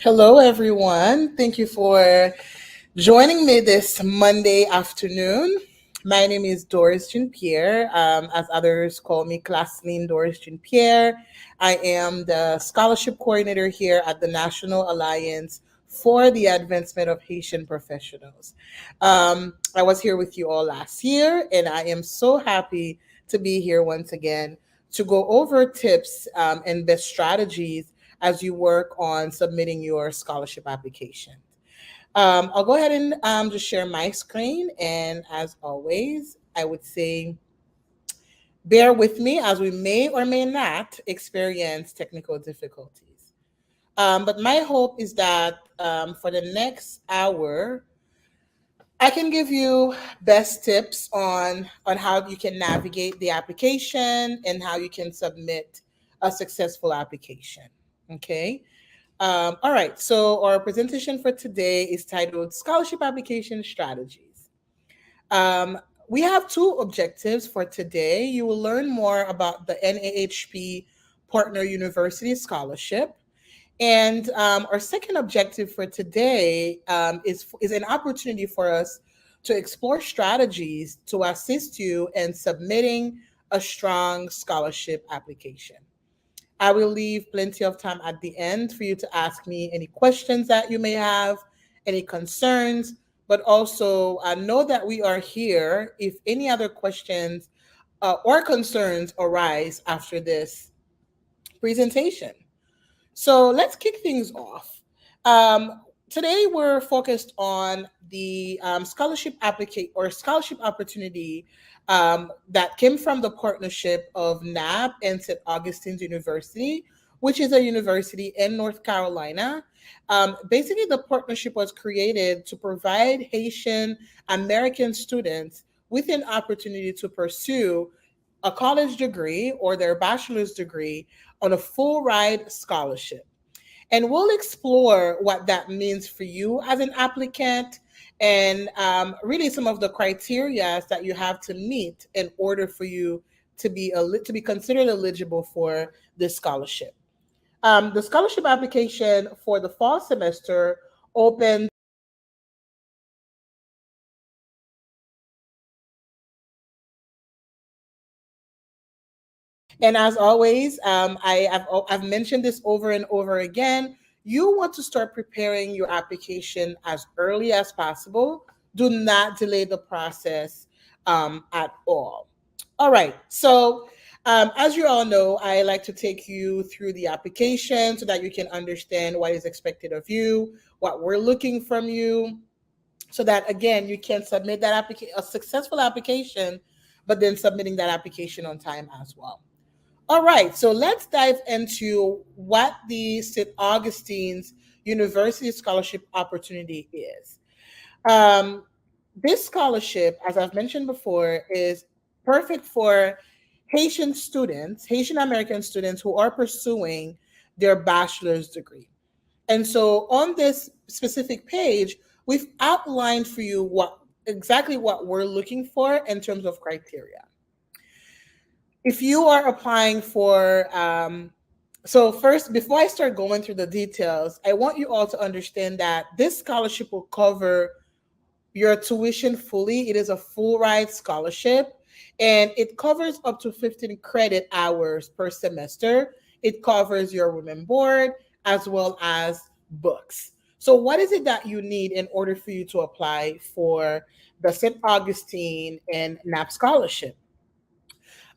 Hello, everyone. Thank you for joining me this Monday afternoon. My name is Doris Jean Pierre, as others call me Classline Doris Jean Pierre. I am the scholarship coordinator here at the National Alliance for the Advancement of Haitian Professionals. I was here with you all last year, and I am so happy to be here once again to go over tips and best strategies as you work on submitting your scholarship application. I'll go ahead and just share my screen. And as always, I would say bear with me as we may or may not experience technical difficulties. But my hope is that for the next hour, I can give you best tips on how you can navigate the application and how you can submit a successful application. Okay. All right, so our presentation for today is titled Scholarship Application Strategies. Um, we have two objectives for today. You will learn more about the NAAHP Partner University Scholarship. And our second objective for today is an opportunity for us to explore strategies to assist you in submitting a strong scholarship application. I will leave plenty of time at the end for you to ask me any questions that you may have, any concerns, but also know that we are here if any other questions or concerns arise after this presentation. So let's kick things off. Today we're focused on the scholarship applicate or scholarship opportunity that came from the partnership of NAAHP and St. Augustine's University, which is a university in North Carolina. Basically, the partnership was created to provide Haitian American students with an opportunity to pursue a college degree or their bachelor's degree on a full ride scholarship. And we'll explore what that means for you as an applicant and really some of the criteria that you have to meet in order for you to be considered eligible for this scholarship. The scholarship application for the fall semester opens. And as always, I've mentioned this over and over again. You want to start preparing your application as early as possible. Do not delay the process at all. All right. So, as you all know, I like to take you through the application so that you can understand what is expected of you, what we're looking from you, so that again you can submit that a successful application, but then submitting that application on time as well. All right, so let's dive into what the St. Augustine's University Scholarship Opportunity is. Um, this scholarship, as I've mentioned before, is perfect for Haitian students, Haitian American students who are pursuing their bachelor's degree. And so on this specific page, we've outlined for you what we're looking for in terms of criteria. If you are applying for so first, before I start going through the details, I want you all to understand that this scholarship will cover your tuition fully. It is a full ride scholarship and it covers up to 15 credit hours per semester. It covers your room and board as well as books. So what is it that you need in order for you to apply for the St. Augustine and NAP scholarship?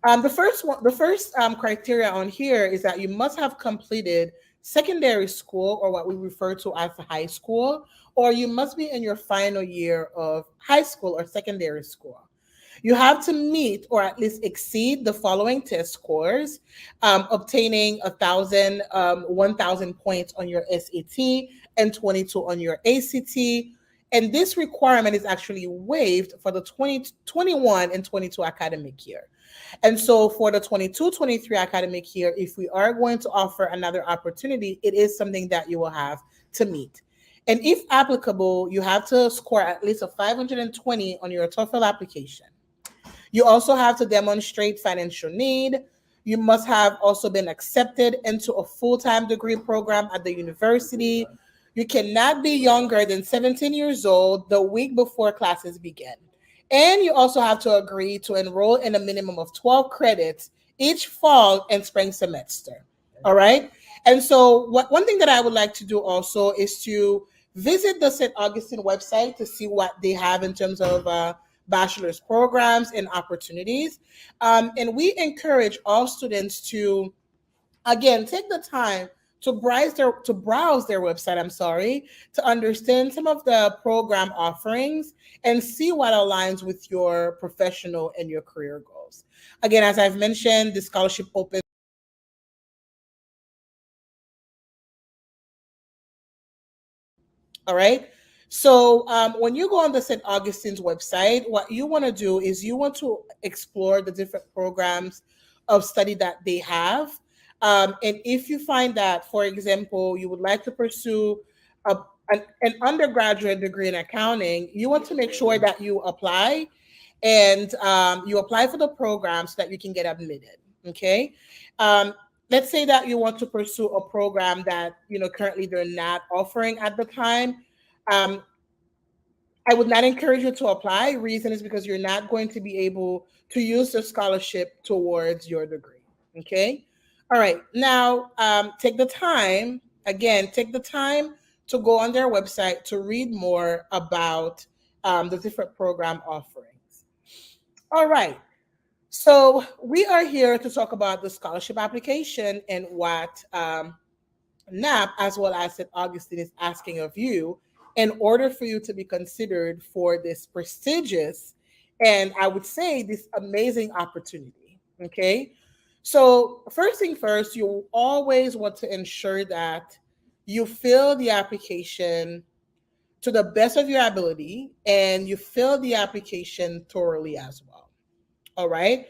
The first criteria on here is that you must have completed secondary school or what we refer to as high school, or you must be in your final year of high school or secondary school. You have to meet or at least exceed the following test scores, obtaining 1,000 points on your SAT and 22 on your ACT. And this requirement is actually waived for the 2021 and 22 academic year. And so for the 22-23 academic year, if we are going to offer another opportunity, it is something that you will have to meet. And if applicable, you have to score at least a 520 on your TOEFL application. You also have to demonstrate financial need. You must have also been accepted into a full-time degree program at the university. You cannot be younger than 17 years old the week before classes begin. And you also have to agree to enroll in a minimum of 12 credits each fall and spring semester. All right. And so, one thing that I would like to do also is to visit the St. Augustine website to see what they have in terms of bachelor's programs and opportunities. And we encourage all students to, again, take the time to browse their website, I'm sorry, to understand some of the program offerings and see what aligns with your professional and your career goals. Again, as I've mentioned, the scholarship opens. All right. So when you go on the St. Augustine's website, what you want to do is you want to explore the different programs of study that they have. And if you find that, for example, you would like to pursue a, an undergraduate degree in accounting, you want to make sure that you apply and you apply for the program so that you can get admitted. Okay. Um, let's say that you want to pursue a program that currently they're not offering at the time. um, I would not encourage you to apply. Reason is because you're not going to be able to use the scholarship towards your degree. Okay. All right. Now, take the time, again, take the time to go on their website to read more about the different program offerings. All right. So we are here to talk about the scholarship application and what NAP, as well as St. Augustine, is asking of you in order for you to be considered for this prestigious and, I would say, this amazing opportunity. Okay. So, first thing first, you always want to ensure that you fill the application to the best of your ability and you fill the application thoroughly as well. All right.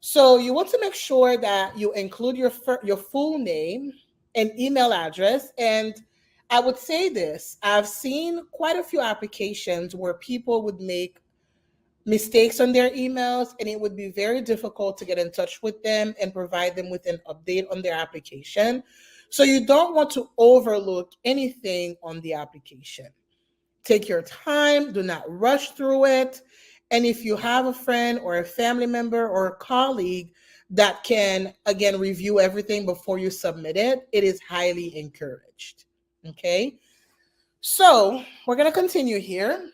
So you want to make sure that you include your full name and email address. And I would say this: I've seen quite a few applications where people would make mistakes on their emails, and it would be very difficult to get in touch with them and provide them with an update on their application. So you don't want to overlook anything on the application. Take your time, do not rush through it. And if you have a friend or a family member or a colleague that can, again, review everything before you submit it, it is highly encouraged. Okay. So we're going to continue here.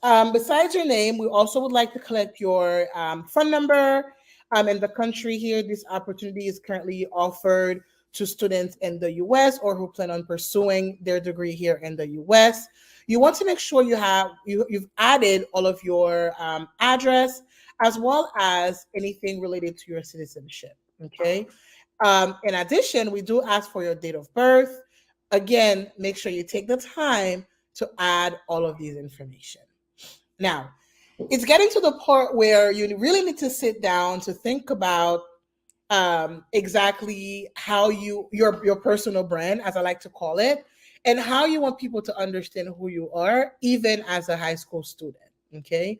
Besides your name, we also would like to collect your phone number. In the country here, this opportunity is currently offered to students in the US or who plan on pursuing their degree here in the US. You want to make sure you've added all of your address as well as anything related to your citizenship. Okay. In addition, we do ask for your date of birth. Again, make sure you take the time to add all of these information. Now, it's getting to the part where you really need to sit down to think about exactly how your personal brand, as I like to call it, and how you want people to understand who you are, even as a high school student. Okay.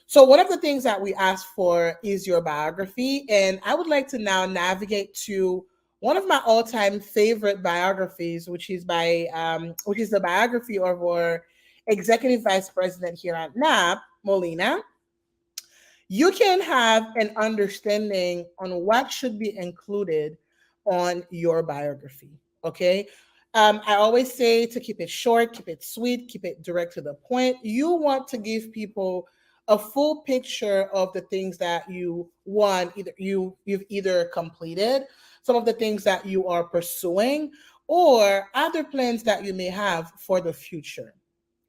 So one of the things that we ask for is your biography, and I would like to now navigate to one of my all-time favorite biographies, which is the biography of our executive vice president here at NAP, Molina. You can have an understanding on what should be included on your biography. Okay. I always say to keep it short, keep it sweet, keep it direct to the point. You want to give people a full picture of the things that you want, you've either completed, some of the things that you are pursuing, or other plans that you may have for the future.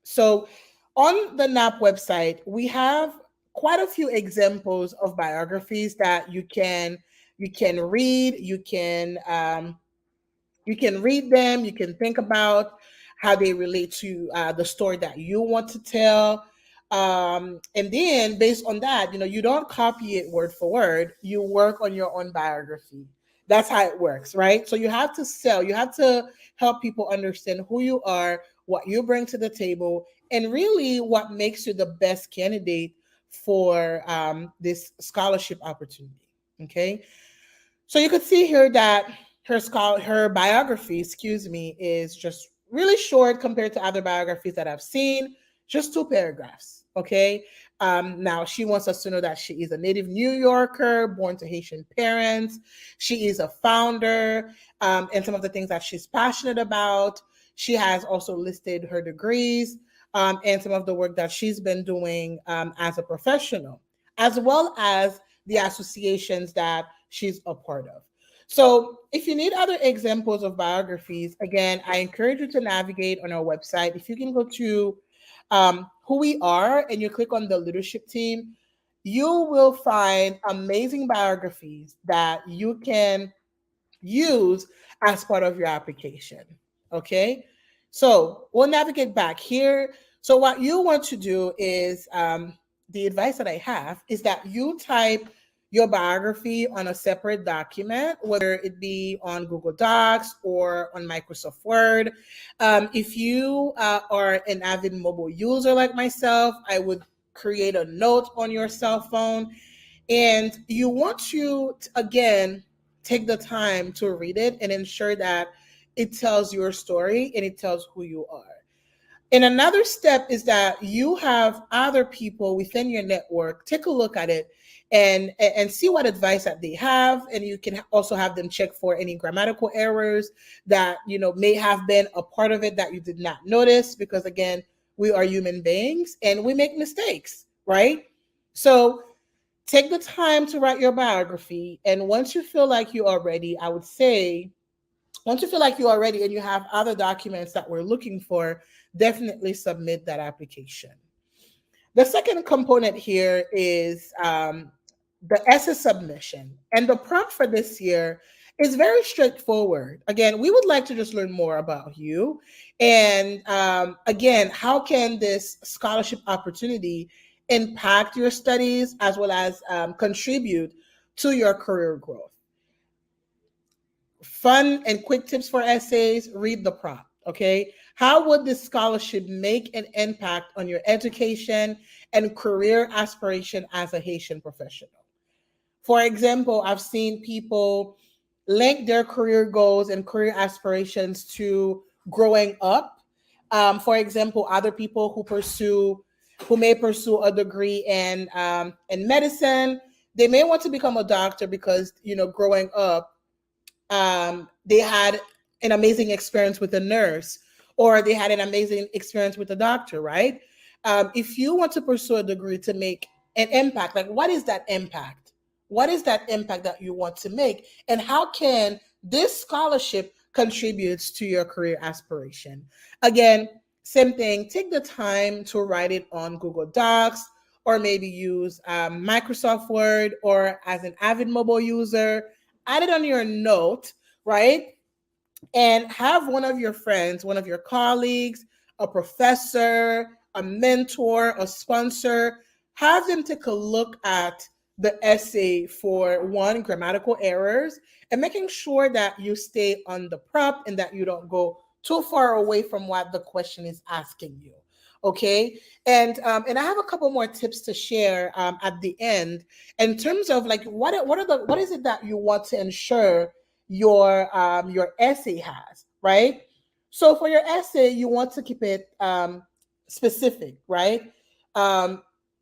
So on the NAP website, we have quite a few examples of biographies that you can read. You can read them. You can think about how they relate to the story that you want to tell. And then based on that, you don't copy it word for word. You work on your own biography. That's how it works, right? So you have to help people understand who you are, what you bring to the table, and really what makes you the best candidate for this scholarship opportunity. Okay. So you could see here that her biography, excuse me, is just really short compared to other biographies that I've seen, just 2 paragraphs. Okay. Now, she wants us to know that she is a native New Yorker, born to Haitian parents. She is a founder, and some of the things that she's passionate about. She has also listed her degrees, and some of the work that she's been doing as a professional, as well as the associations that she's a part of. So, if you need other examples of biographies, again, I encourage you to navigate on our website. If you can go to who we are and you click on the leadership team, you will find amazing biographies that you can use as part of your application. Okay. So we'll navigate back here. So, what you want to do is the advice that I have is that you type your biography on a separate document, whether it be on Google Docs or on Microsoft Word. If you are an avid mobile user like myself, I would create a note on your cell phone, and you want to, again, take the time to read it and ensure that it tells your story and it tells who you are. And another step is that you have other people within your network take a look at it and see what advice that they have, and you can also have them check for any grammatical errors that may have been a part of it that you did not notice, because again, we are human beings and we make mistakes, right? So take the time to write your biography, and once you feel like you are ready, I would say, once you feel like you are ready and you have other documents that we're looking for, definitely submit that application. The second component here is the essay submission. And the prompt for this year is very straightforward. Again, we would like to just learn more about you. And again, how can this scholarship opportunity impact your studies as well as contribute to your career growth? Fun and quick tips for essays, read the prompt. Okay. How would this scholarship make an impact on your education and career aspiration as a Haitian professional? For example, I've seen people link their career goals and career aspirations to growing up. For example, other people who may pursue a degree in medicine, they may want to become a doctor because growing up they had an amazing experience with a nurse, or they had an amazing experience with a doctor, right? If you want to pursue a degree to make an impact, like what is that impact? What is that impact that you want to make? And how can this scholarship contributes to your career aspiration? Again, same thing, take the time to write it on Google Docs, or maybe use Microsoft Word, or as an avid mobile user, add it on your note, right? And have one of your friends, one of your colleagues, a professor, a mentor, a sponsor, have them take a look at the essay for one, grammatical errors, and making sure that you stay on the prompt and that you don't go too far away from what the question is asking you. Okay, and I have a couple more tips to share at the end in terms of like what is it that you want to ensure your essay has, right? So for your essay, you want to keep it specific, right? Um,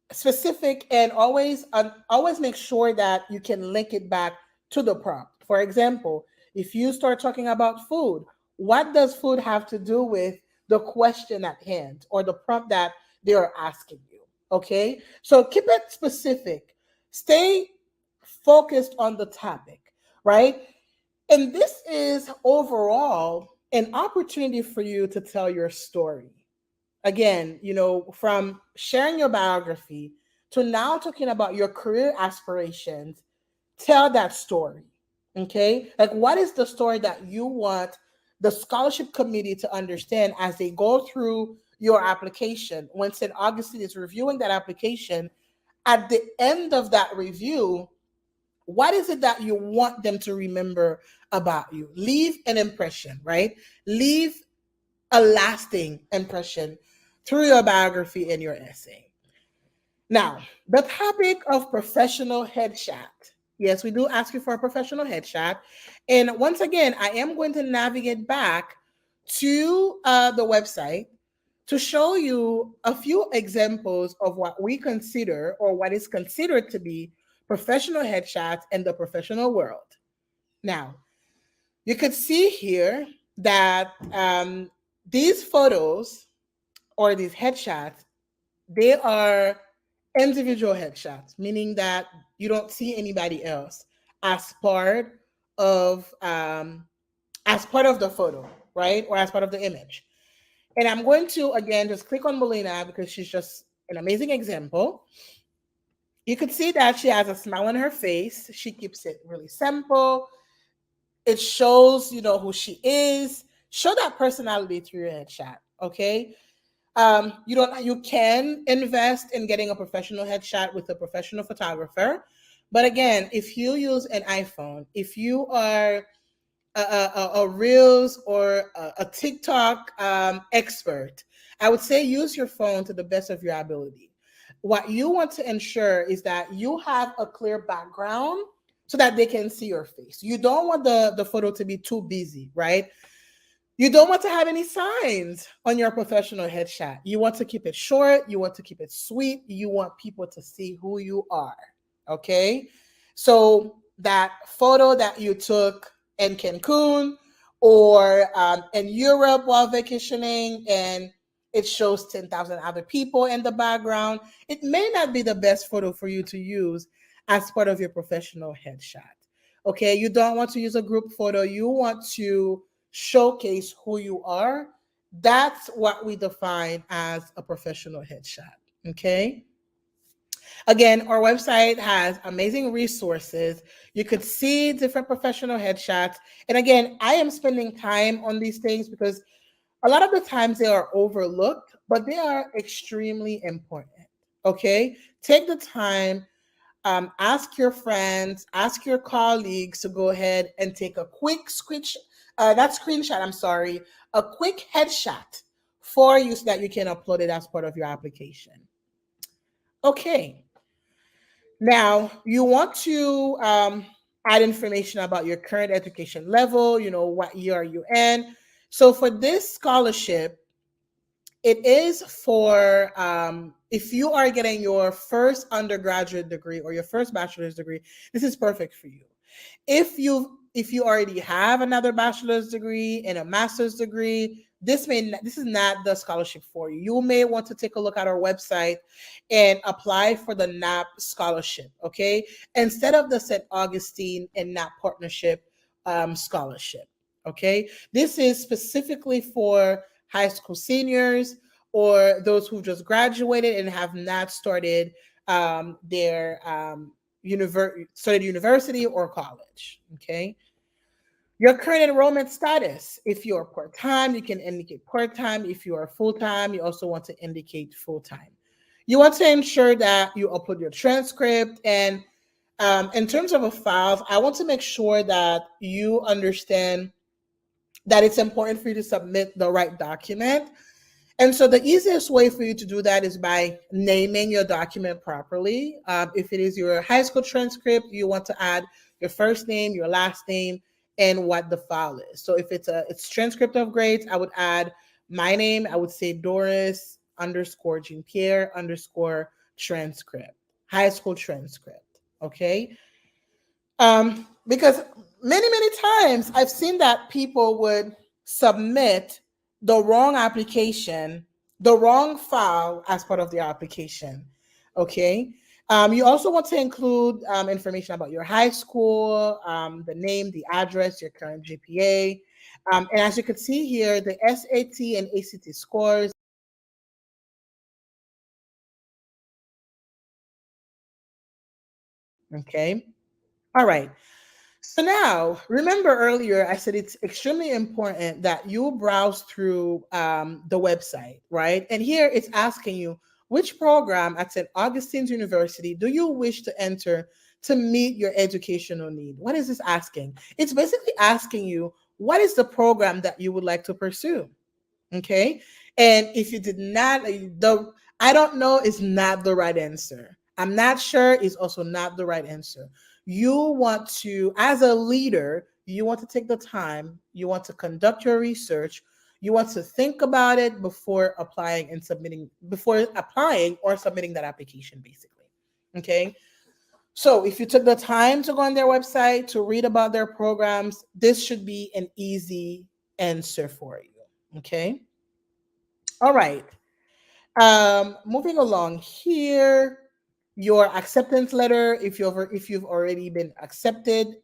Specific, and always make sure that you can link it back to the prompt. For example, if you start talking about food, what does food have to do with the question at hand or the prompt that they are asking you? Okay, so keep it specific. Stay focused on the topic, right? And this is overall an opportunity for you to tell your story. Again, from sharing your biography to now talking about your career aspirations, tell that story. Okay? Like, what is the story that you want the scholarship committee to understand as they go through your application? When St. Augustine is reviewing that application, at the end of that review, what is it that you want them to remember about you? Leave an impression, right? Leave a lasting impression through your biography and your essay. Now, the topic of professional headshot. Yes, we do ask you for a professional headshot. And once again, I am going to navigate back to the website to show you a few examples of what we consider or what is considered to be professional headshots in the professional world. Now, you could see here that these photos or these headshots, they are individual headshots, meaning that you don't see anybody else as part of the photo, right? Or as part of the image. And I'm going to again just click on Melina because she's just an amazing example. You could see that she has a smile on her face. She keeps it really simple. It shows, who she is. Show that personality through your headshot. Okay. You can invest in getting a professional headshot with a professional photographer. But again, if you use an iPhone, if you are a Reels or a TikTok expert, I would say use your phone to the best of your ability. What you want to ensure is that you have a clear background so that they can see your face. You don't want the photo to be too busy, right? You don't want to have any signs on your professional headshot. You want to keep it short. You want to keep it sweet. You want people to see who you are. Okay. So that photo that you took in Cancun or in Europe while vacationing and it shows 10,000 other people in the background, it may not be the best photo for you to use as part of your professional headshot. Okay. You don't want to use a group photo. You want to showcase who you are. That's what we define as a professional headshot. Okay. Again, our website has amazing resources. You could see different professional headshots. And again, I am spending time on these things because a lot of the times they are overlooked, but they are extremely important. Okay. Take the time, ask your friends, ask your colleagues to go ahead and take a quick screenshot, I'm sorry, a quick headshot for you so that you can upload it as part of your application. Okay. Now, you want to add information about your current education level, what year are you in. So for this scholarship, it is for if you are getting your first undergraduate degree or your first bachelor's degree, this is perfect for you. If you already have another bachelor's degree and a master's degree, this is not the scholarship for you. You may want to take a look at our website and apply for the NAAHP scholarship, okay? Instead of the St. Augustine and NAAHP partnership scholarship, okay? This is specifically for high school seniors or those who just graduated and have not started their started university or college. Okay. Your current enrollment status. If you're part-time, you can indicate part-time. If you are full-time, you also want to indicate full-time. You want to ensure that you upload your transcript. And in terms of a file, I want to make sure that you understand that it's important for you to submit the right document. And so the easiest way for you to do that is by naming your document properly. If it is your high school transcript, you want to add your first name, your last name, and what the file is. So if it's transcript of grades, I would add my name. I would say Doris underscore Jean Pierre underscore transcript, high school transcript. Okay. Because many times I've seen that people would submit the wrong application, the wrong file as part of their application. Okay. You also want to include information about your high school, the name, the address, your current GPA. And as you can see here, the SAT and ACT scores. Okay. All right. So now, remember earlier, I said it's extremely important that you browse through the website, right? And here it's asking you which program at St. Augustine's University do you wish to enter to meet your educational need? What is this asking? It's basically asking you what is the program that you would like to pursue. Okay. And if you did not, the I don't know is not the right answer. I'm not sure is also not the right answer. You want to, as a leader, you want to take the time, you want to conduct your research, You want to think about it before applying or submitting that application, basically. Okay. So if you took the time to go on their website to read about their programs, this should be an easy answer for you. Okay. All right. Moving along here, your acceptance letter. If you've already been accepted,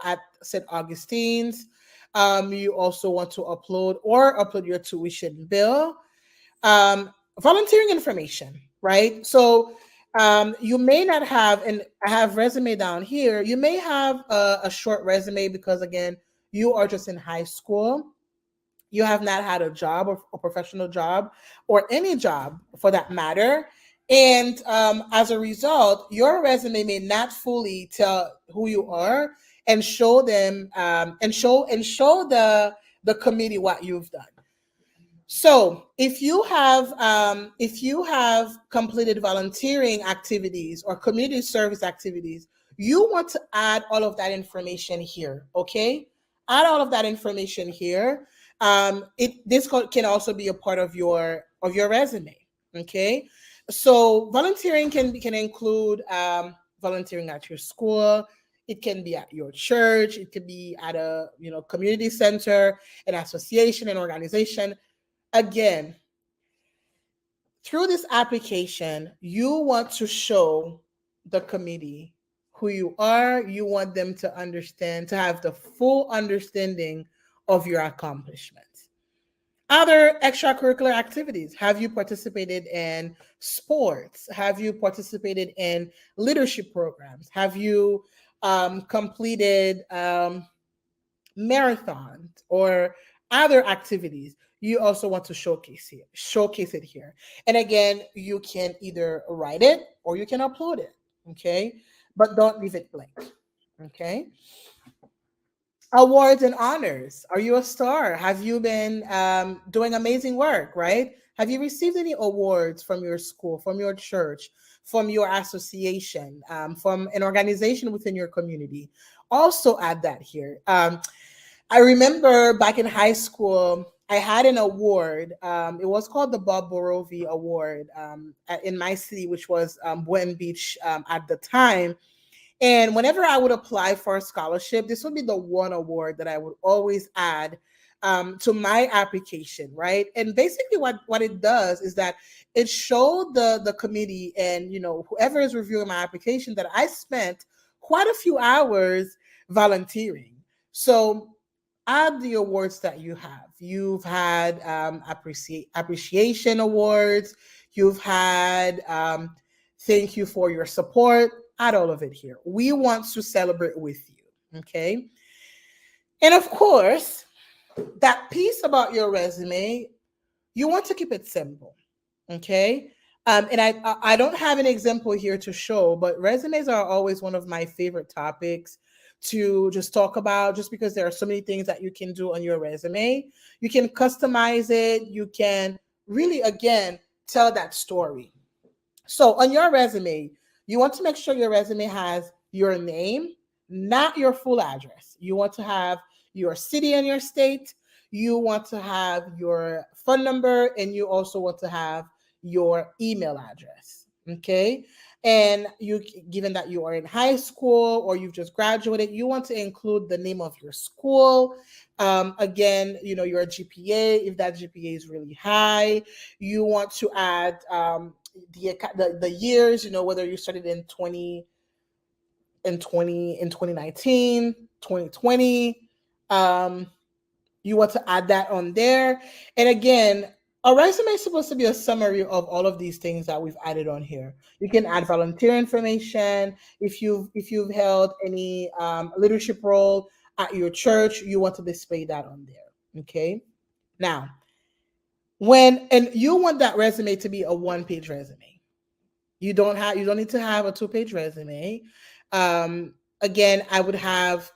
at St. Augustine's, you also want to upload your tuition bill, volunteering information, right? So, you may not have, and I have resume down here. You may have a short resume because again, you are just in high school, you have not had a job or a professional job or any job for that matter. And as a result, your resume may not fully tell who you are and show them and show the committee what you've done. So if you have completed volunteering activities or community service activities, you want to add all of that information here. Okay, add all of that information here. Can also be a part of your resume. Okay, so volunteering can include volunteering at your school. It can be at your church. It could be at a community center, an association, an organization. Again, through this application, you want to show the committee who you are. You want them to understand, to have the full understanding of your accomplishments. Other extracurricular activities. Have you participated in sports? Have you participated in leadership programs? Have you completed marathons or other activities? You also want to showcase it here. And again, you can either write it or you can upload it. Okay, but don't leave it blank. Okay. Awards and honors. Are you a star? Have you been doing amazing work, right? Have you received any awards from your school, from your church, from your association, from an organization within your community? Also add that here. I remember back in high school, I had an award. It was called the Bob Borovi Award in my city, which was Boynton Beach at the time. And whenever I would apply for a scholarship, this would be the one award that I would always add to my application, right? And basically, what it does is that it showed the committee and whoever is reviewing my application that I spent quite a few hours volunteering. So add the awards that you have. You've had appreciation awards. You've had thank you for your support. Add all of it here. We want to celebrate with you. Okay. And of course, that piece about your resume, you want to keep it simple. Okay. And I don't have an example here to show, but resumes are always one of my favorite topics to just talk about, just because there are so many things that you can do on your resume. You can customize it. You can really, again, tell that story. So on your resume, you want to make sure your resume has your name, not your full address. You want to have your city and your state. You want to have your phone number, and you also want to have your email address. Okay. And given that you are in high school or you've just graduated, you want to include the name of your school. Again, your GPA, if that GPA is really high. You want to add the years, whether you started in 2019, 2020. You want to add that on there. And again, a resume is supposed to be a summary of all of these things that we've added on here. You can add volunteer information. If you've held any leadership role at your church, you want to display that on there. Okay. Now, and you want that resume to be a one-page resume. You don't need to have a two-page resume. Again, I would have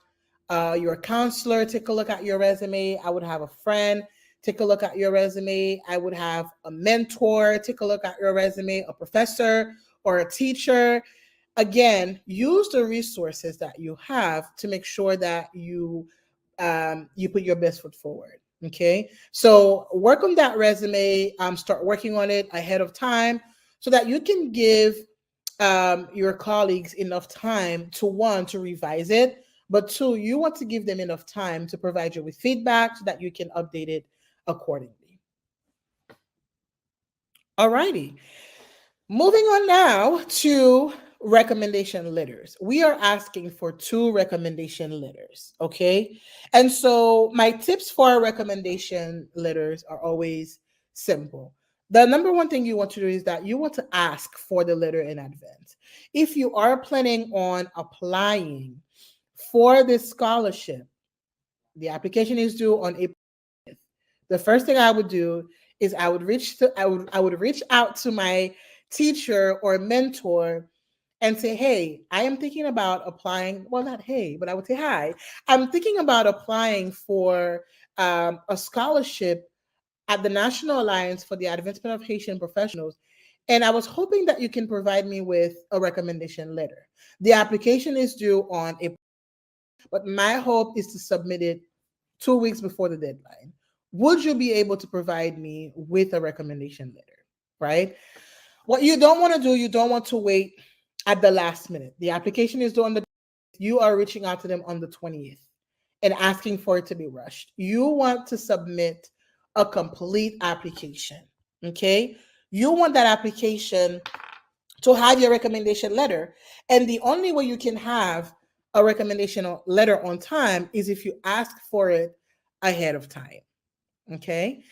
your counselor take a look at your resume. I would have a friend take a look at your resume. I would have a mentor take a look at your resume, a professor or a teacher. Again, use the resources that you have to make sure that you put your best foot forward. Okay. So work on that resume, start working on it ahead of time so that you can give your colleagues enough time to one, to revise it, but two, you want to give them enough time to provide you with feedback so that you can update it accordingly. Alrighty. Moving on now to recommendation letters. We are asking for two recommendation letters, okay? And so my tips for recommendation letters are always simple. The number one thing you want to do is that you want to ask for the letter in advance. If you are planning on applying for this scholarship, the application is due on April. The first thing I would do is I would reach out to my teacher or mentor and say, "Hey, I am thinking about applying." Well, not hey, but I would say, "Hi, I'm thinking about applying for a scholarship at the National Alliance for the Advancement of Haitian Professionals, and I was hoping that you can provide me with a recommendation letter. The application is due on April, but my hope is to submit it 2 weeks before the deadline. Would you be able to provide me with a recommendation letter?" Right? What you don't want to do, you don't want to wait at the last minute. The application is due on the, you are reaching out to them on the 20th and asking for it to be rushed. You want to submit a complete application. Okay? You want that application to have your recommendation letter. And the only way you can have a recommendation letter on time is if you ask for it ahead of time. Okay.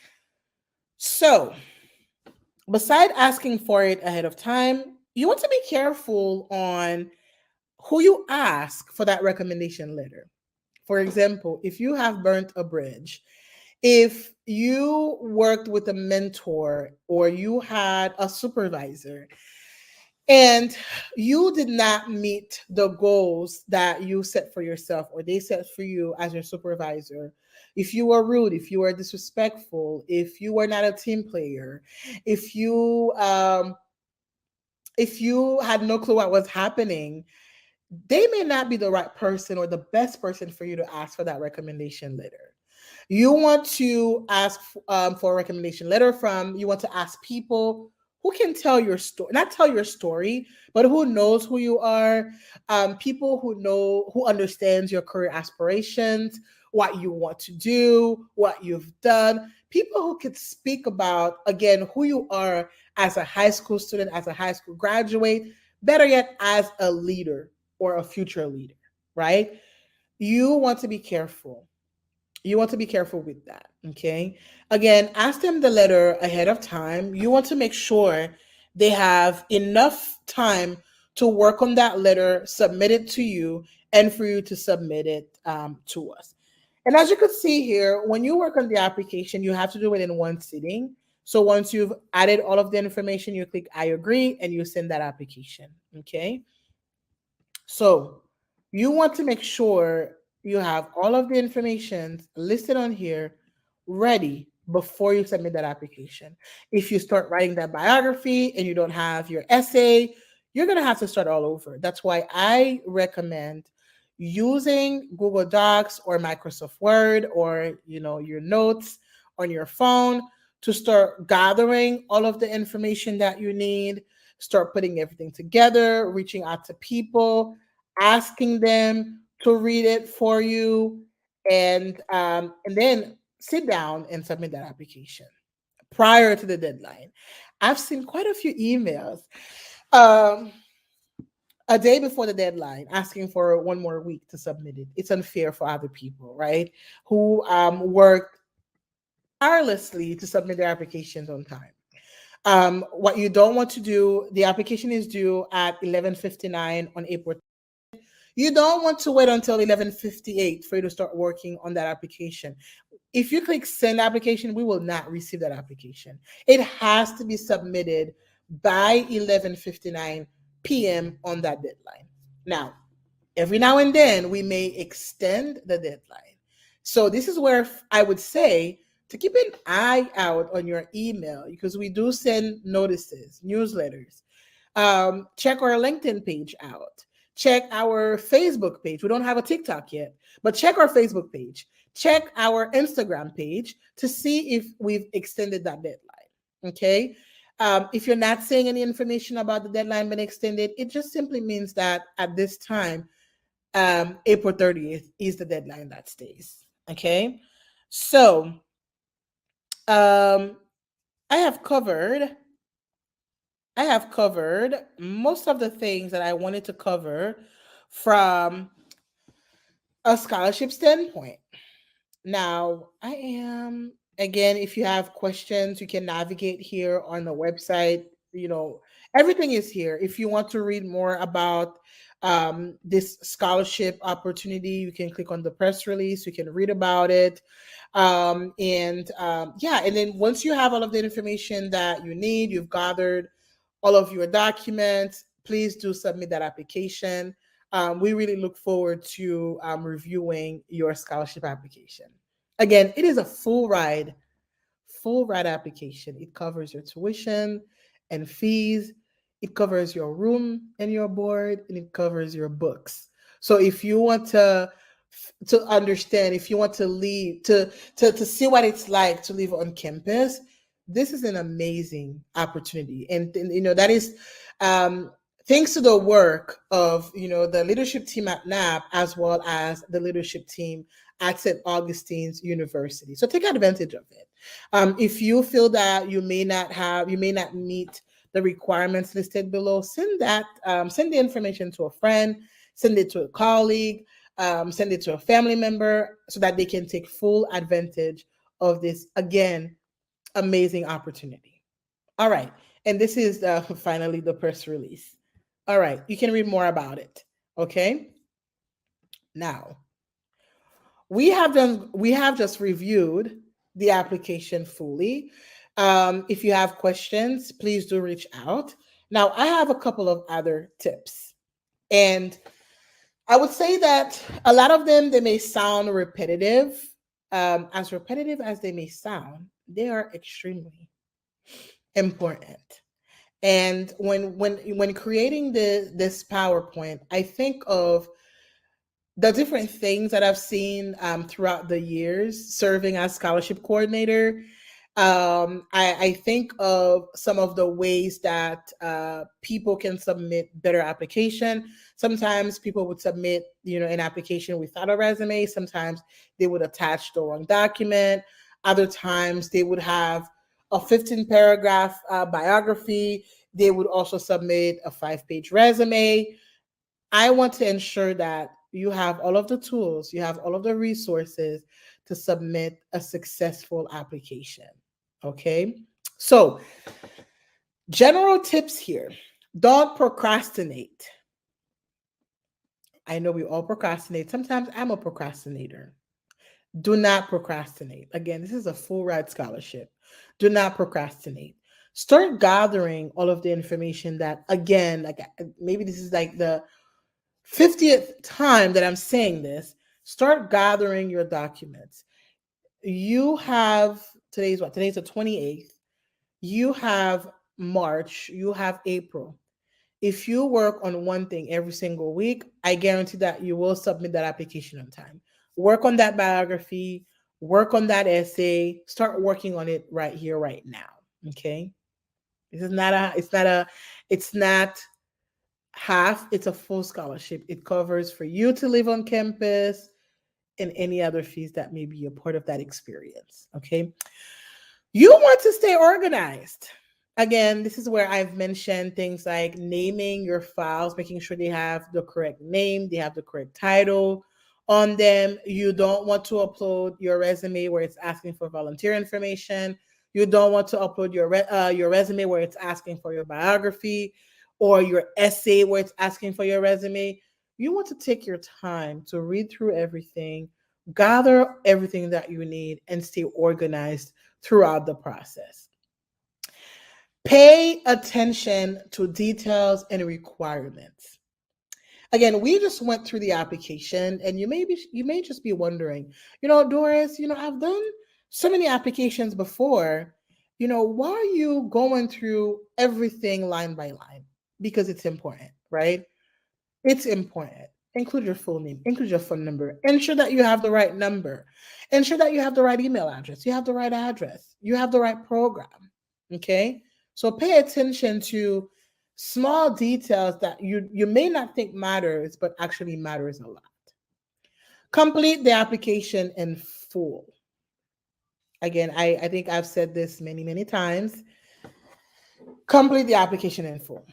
So, beside asking for it ahead of time, you want to be careful on who you ask for that recommendation letter. For example, if you have burnt a bridge, if you worked with a mentor or you had a supervisor and you did not meet the goals that you set for yourself or they set for you as your supervisor, if you were rude, if you were disrespectful, if you were not a team player, if you um if you had no clue what was happening, they may not be the right person or the best person for you to ask for that recommendation letter. You want to ask for a recommendation letter from, you want to ask people who can tell your story, not tell your story, but who knows who you are, people who know, who understands your career aspirations, what you want to do, what you've done, people who could speak about, again, who you are as a high school student, as a high school graduate, better yet, as a leader or a future leader, right? You want to be careful. You want to be careful with that. Okay. Again, ask them the letter ahead of time. You want to make sure they have enough time to work on that letter, submit it to you, and for you to submit it to us. And as you could see here, when you work on the application, you have to do it in one sitting. So once you've added all of the information, you click I agree and you send that application. Okay. So you want to make sure you have all of the information listed on here ready before you submit that application. If you start writing that biography and you don't have your essay, you're going to have to start all over. That's why I recommend using Google Docs or Microsoft Word or your notes on your phone to start gathering all of the information that you need, start putting everything together, reaching out to people, asking them to read it for you, and then sit down and submit that application prior to the deadline. I've seen quite a few emails um, a day before the deadline asking for one more week to submit it. It's unfair for other people, right? Who worked tirelessly to submit their applications on time. What you don't want to do, the application is due at 11:59 on April. You don't want to wait until 11:58 for you to start working on that application. If you click send application, we will not receive that application. It has to be submitted by 11:59 p.m. on that deadline. Now, every now and then we may extend the deadline. So this is where I would say to keep an eye out on your email because we do send notices, newsletters. Check our LinkedIn page out. Check our Facebook page. We don't have a TikTok yet, but check our Facebook page. check our Instagram page to see if we've extended that deadline. Okay. If you're not seeing any information about the deadline being extended, it just simply means that at this time, April 30th is the deadline that stays. Okay. So um, I have covered I have covered most of the things that I wanted to cover from a scholarship standpoint. Now, I am, again, if you have questions, you can navigate here on the website. You know, everything is here. If you want to read more about this scholarship opportunity, you can click on the press release, you can read about it. Yeah, and then once you have all of the information that you need, you've gathered all of your documents, please do submit that application. We really look forward to reviewing your scholarship application. Again, it is a full ride application. It covers your tuition and fees. It covers your room and your board, and it covers your books. So if you want to understand, if you want to leave to see what it's like to live on campus, this is an amazing opportunity, and that is um, thanks to the work of the leadership team at NAP as well as the leadership team at St. Augustine's University. So take advantage of it. If you feel that you may not meet the requirements listed below, send the information to a friend, send it to a colleague, send it to a family member so that they can take full advantage of this, again, amazing opportunity. All right. And this is finally the press release. All right. You can read more about it. Okay. Now, we have just reviewed the application fully. If you have questions, please do reach out. Now, I have a couple of other tips. And I would say that a lot of them, they may sound repetitive. As repetitive as they may sound, they are extremely important. And when creating this PowerPoint, I think of the different things that I've seen throughout the years serving as scholarship coordinator. I think of some of the ways that people can submit better application. Sometimes people would submit, an application without a resume. Sometimes they would attach the wrong document. Other times they would have a 15 paragraph biography. They would also submit a 5-page resume. I want to ensure that you have all of the tools, you have all of the resources to submit a successful application. Okay. So, general tips here: don't procrastinate. I know we all procrastinate. Sometimes I'm a procrastinator. Do not procrastinate. Again, this is a full ride scholarship. Do not procrastinate. Start gathering all of the information that, again, like maybe this is like the 50th time that I'm saying this. Start gathering your documents. You have today's what? Today's the 28th. You have March, you have April. If you work on one thing every single week, I guarantee that you will submit that application on time. Work on that biography, work on that essay, start working on it right here, right now. Okay. This is not a, it's not half, it's a full scholarship. It covers for you to live on campus and any other fees that may be a part of that experience. Okay. You want to stay organized. Again, this is where I've mentioned things like naming your files, making sure they have the correct name, they have the correct title on them. You don't want to upload your resume where it's asking for volunteer information. You don't want to upload your resume where it's asking for your biography or your essay where it's asking for your resume. You want to take your time to read through everything, gather everything that you need, and stay organized throughout the process. Pay attention to details and requirements. Again, we just went through the application, and you may just be wondering, Doris, I've done so many applications before. Why are you going through everything line by line? Because it's important, right? It's important. Include your full name, include your phone number, ensure that you have the right number, ensure that you have the right email address, you have the right address, you have the right program. Okay? So pay attention to small details that you may not think matters, but actually matters a lot. Complete the application in full. Again, I think I've said this many, many times. Complete the application in full.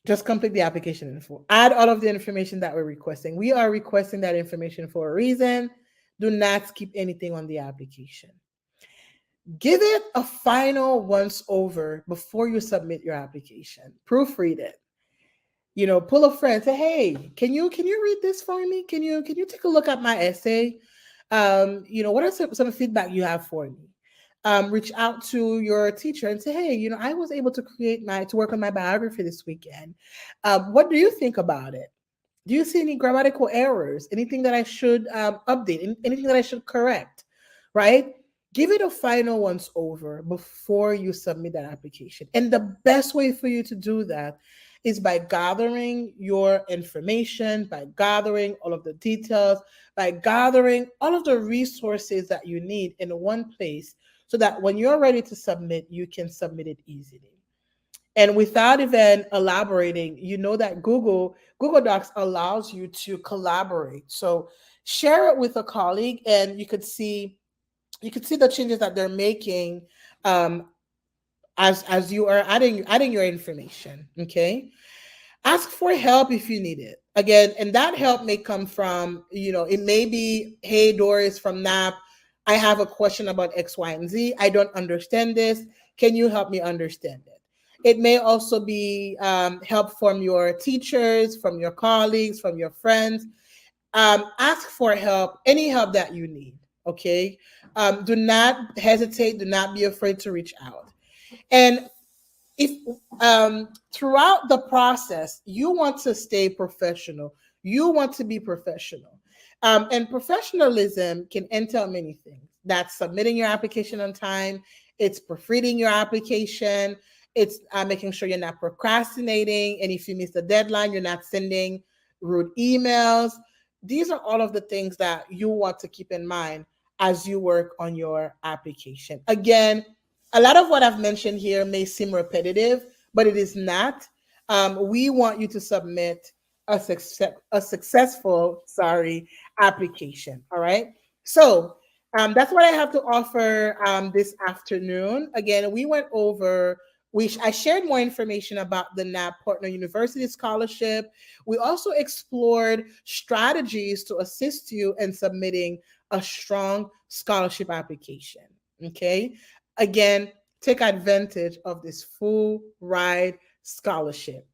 Just complete the application in full. Add all of the information that we're requesting. We are requesting that information for a reason. Do not skip anything on the application. Give it a final once over before you submit your application. Proofread it. Pull a friend, say, hey, can you read this for me? Can you take a look at my essay? What are some feedback you have for me? Reach out to your teacher and say, hey, I was able to work on my biography this weekend. What do you think about it? Do you see any grammatical errors? Anything that I should update? Anything that I should correct? Right? Give it a final once over before you submit that application. And the best way for you to do that is by gathering your information, by gathering all of the details, by gathering all of the resources that you need in one place so that when you're ready to submit, you can submit it easily. And without even elaborating, that Google Docs allows you to collaborate. So share it with a colleague and you could see the changes that they're making um, as you are adding your information. Okay. Ask for help if you need it. Again, and that help may come from, it may be, hey, Doris from NAP, I have a question about X, Y, and Z. I don't understand this. Can you help me understand it? It may also be help from your teachers, from your colleagues, from your friends. Ask for help, any help that you need. Okay. Do not hesitate. Do not be afraid to reach out. And if throughout the process you want to stay professional, you want to be professional, and professionalism can entail many things. That's submitting your application on time, it's proofreading your application, it's making sure you're not procrastinating, and if you miss the deadline, you're not sending rude emails. These are all of the things that you want to keep in mind as you work on your application. Again, a lot of what I've mentioned here may seem repetitive, but it is not. We want you to submit a successful, application. All right. So that's what I have to offer this afternoon. Again, we went over. I shared more information about the NAP Partner University Scholarship. We also explored strategies to assist you in submitting a strong scholarship application. Okay. Again, take advantage of this full ride scholarship.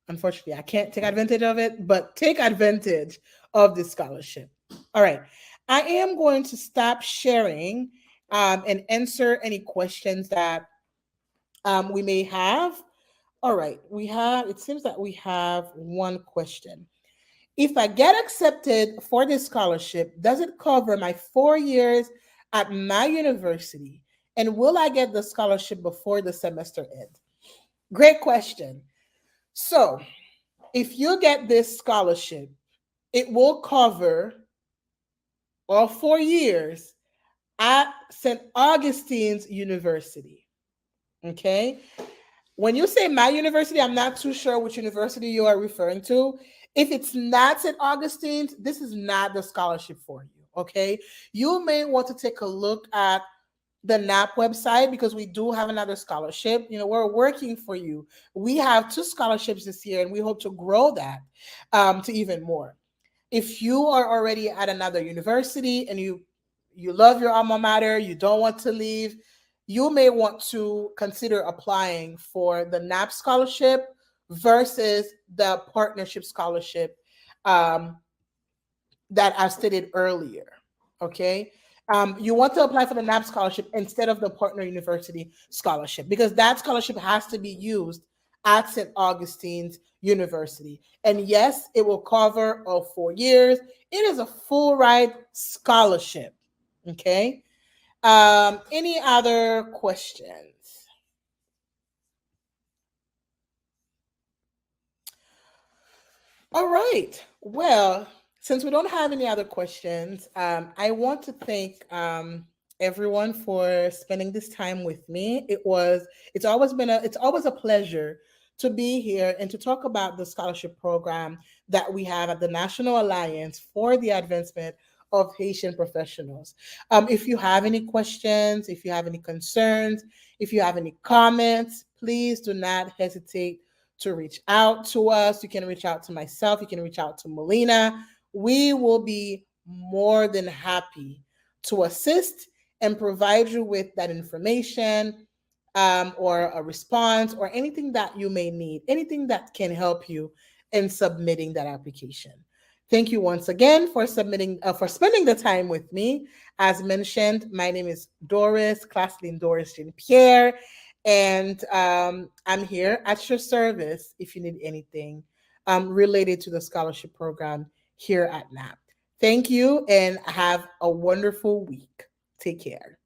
Unfortunately, I can't take advantage of it, but take advantage of this scholarship. All right. I am going to stop sharing and answer any questions that we may have. All right. It seems that we have one question. If I get accepted for this scholarship, does it cover my 4 years at my university? And will I get the scholarship before the semester ends? Great question. So, if you get this scholarship, it will cover all 4 years at St. Augustine's University. Okay. When you say my university, I'm not too sure which university you are referring to. If it's not St. Augustine's, this is not the scholarship for you. Okay. You may want to take a look at the NAP website because we do have another scholarship. We're working for you. We have 2 scholarships this year and we hope to grow that to even more. If you are already at another university and you love your alma mater, you don't want to leave, you may want to consider applying for the NAP scholarship versus the partnership scholarship that I stated earlier. Okay. You want to apply for the NAP scholarship instead of the partner university scholarship because that scholarship has to be used at St. Augustine's University. And yes, it will cover all 4 years. It is a full ride scholarship. Okay. Any other questions? All right. Well, since we don't have any other questions, I want to thank everyone for spending this time with me. It's always a pleasure to be here and to talk about the scholarship program that we have at the National Alliance for the Advancement of Haitian Professionals. If you have any questions, if you have any concerns, if you have any comments, please do not hesitate to reach out to us. You can reach out to myself. You can reach out to Melina. We will be more than happy to assist and provide you with that information, or a response or anything that you may need, anything that can help you in submitting that application. Thank you once again for spending the time with me. As mentioned, my name is Doris, Classline Doris Jean Pierre, and I'm here at your service if you need anything related to the scholarship program here at NAP. Thank you and have a wonderful week. Take care.